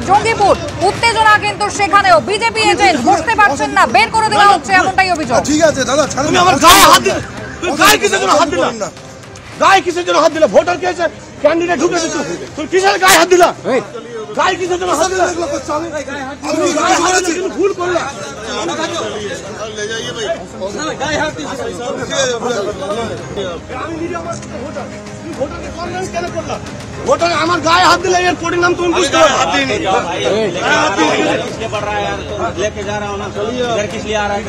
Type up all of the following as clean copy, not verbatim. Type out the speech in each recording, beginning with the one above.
জঙ্গিপুর উত্তেজনা কিন্তু সেখানেও বিজেপি এজেন্ট বসতে পারছেন না, বের করে দেওয়া হচ্ছে এমনটাই অভিযোগ। ঠিক আছে দাদা, তুমি আমার গায়ে হাত দিলে, তুই গায়ে কিসের জন্য হাত দিলা? গায়ে কিসের জন্য হাত দিলা? ভোটার কে আছে, ক্যান্ডিডেট ঢুকে দিত, তুই কিসের গায়ে হাত দিলা? গায়ে কিসের জন্য হাত দিলা? তুমি গায়ে হাত দিলে কিন্তু ভুল করলা। ले जाइए भाई, गाয়ে হাত দিছ। আমি নিজে আমার ভোটার, তুমি ভোটারকে কনভিন্স কেন করলা? ভোটার আমার গায়ে হাত দিলে এর পরিণাম তুমি বুঝতে পারবে। हाथ नहीं इसके बढ़ रहा है यार, लेके जा रहा हूं ना, इधर किस लिए आ रहा है?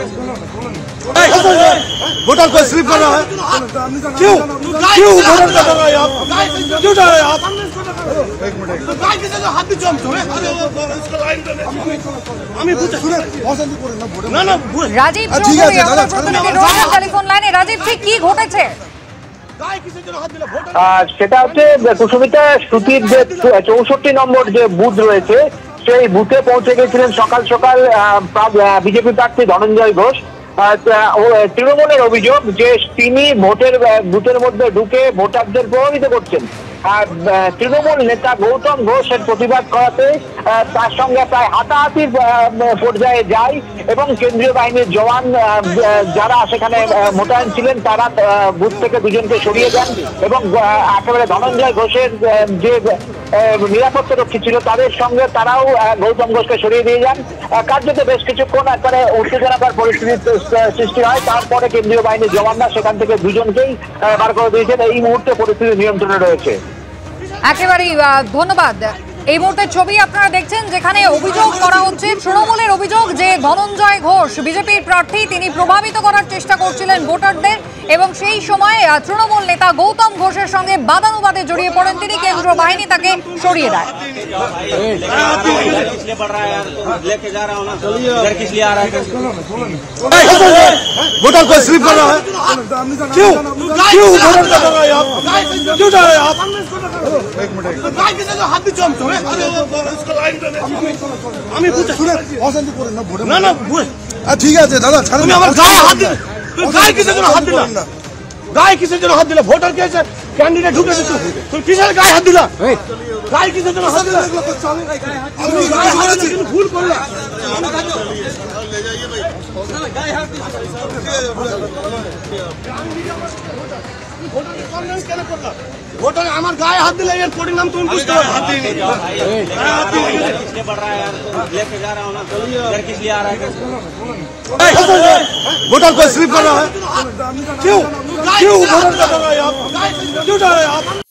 वोटर को स्लिप कर रहा है, क्यों क्यों वोटर कर रहा है आप, क्यों जा रहे हैं आप? एक मिनट, गाय किसे जो हाथ दिছো তুমি? इसको लाइन पे আমি বুঝে শুনে অশান্তি করেন না ভোটার। না না রাজীব ঠিক আছে চৌধুরী দাদা, আমাদের প্রতিনিধি রয়েছেন টেলিফোন লাইনে। রাজীব, ঠিক কি ঘটেছে? গায় কিসের জন্য হাত দিলা? ভোটার সেটা হচ্ছে কুসুমিতা শ্রুতির যে 64 নম্বর যে বুথ রয়েছে সেই বুথে পৌঁছে গেছিলেন সকাল সকাল বিজেপি প্রার্থী ধনঞ্জয় ঘোষ। তৃণমূলের অভিযোগ যে তিনি ভোটের বুথের মধ্যে ঢুকে ভোটারদের প্রভাবিত করছেন। তৃণমূল নেতা গৌতম ঘোষের প্রতিবাদ করাতে তার সঙ্গে প্রায় হাতাহাতির পর্যায়ে যায় এবং কেন্দ্রীয় বাহিনীর জওয়ান যারা সেখানে মোতায়েন ছিলেন তারা বুথ থেকে দুজনকে সরিয়ে দেন এবং একেবারে ধনঞ্জয় ঘোষের যে নিরাপত্তা রক্ষী ছিল তাদের সঙ্গে তারাও গৌতম ঘোষকে সরিয়ে দিয়ে যান। কার্যত বেশ কিছুক্ষণ একবারে উত্তেজনাকর পরিস্থিতির সৃষ্টি হয়। তারপরে কেন্দ্রীয় বাহিনীর জওয়ানরা সেখান থেকে দুজনকেই বার করে দিয়েছেন। এই মুহূর্তে পরিস্থিতি নিয়ন্ত্রণে রয়েছে। একেবারেই ধন্যবাদ। এই মুহূর্তে ছবি আপনারা দেখছেন যেখানে অভিযোগ করা হচ্ছে, তৃণমূলের অভিযোগ যে ধনঞ্জয় ঘোষ বিজেপির প্রার্থী, তিনি প্রভাবিত করার চেষ্টা করছিলেন ভোটারদের এবং সেই সময় তৃণমূল নেতা গৌতম ঘোষের সঙ্গে বাদানুবাদে জড়িয়ে পড়েন তিনি। কেন্দ্রীয় বাহিনী তাকে সরিয়ে দেয়। वोटर को स्लिप कर रहा है, क्यों क्यों वोटर कर रहा है आप, क्यों जा रहे हैं आप? एक मिनट, গায় কিসে जो হাত দিছো তুমি? इसको लाइन पे আমি বুঝে শুনে অশান্তি করেন না ভোটার। না না ঠিক আছে দাদা, তুমি আমার গায়ে হাত দিলে, তুই গায়ে কিসের জন্য হাত দিলা? গায়ে কিসের জন্য হাত দিলা? ভোটার কে আছে, ক্যান্ডিডেট ঢুকে দিত, তুই কিসের গায়ে হাত দিলা? গায়ে কিসের জন্য হাত দিলা? তুমি গায়ে হাত দিলে কিন্তু ভুল করলা। ले जाइए भाई, गाये हाथ दिছ। ভোটারকে কনভিন্স কেন করলা? ভোটার আমার গায়ে হাত দিলে এর পরিণাম তুমি বুঝতে পারবে। हाथ नहीं इसके बढ़ रहा है यार, लेके जा रहा हूं ना, इधर किस लिए आ रहा है? वोटर को स्लिप कर रहा है, क्यों क्यों वोटर कर रहा है आप, क्यों जा रहे हैं आप?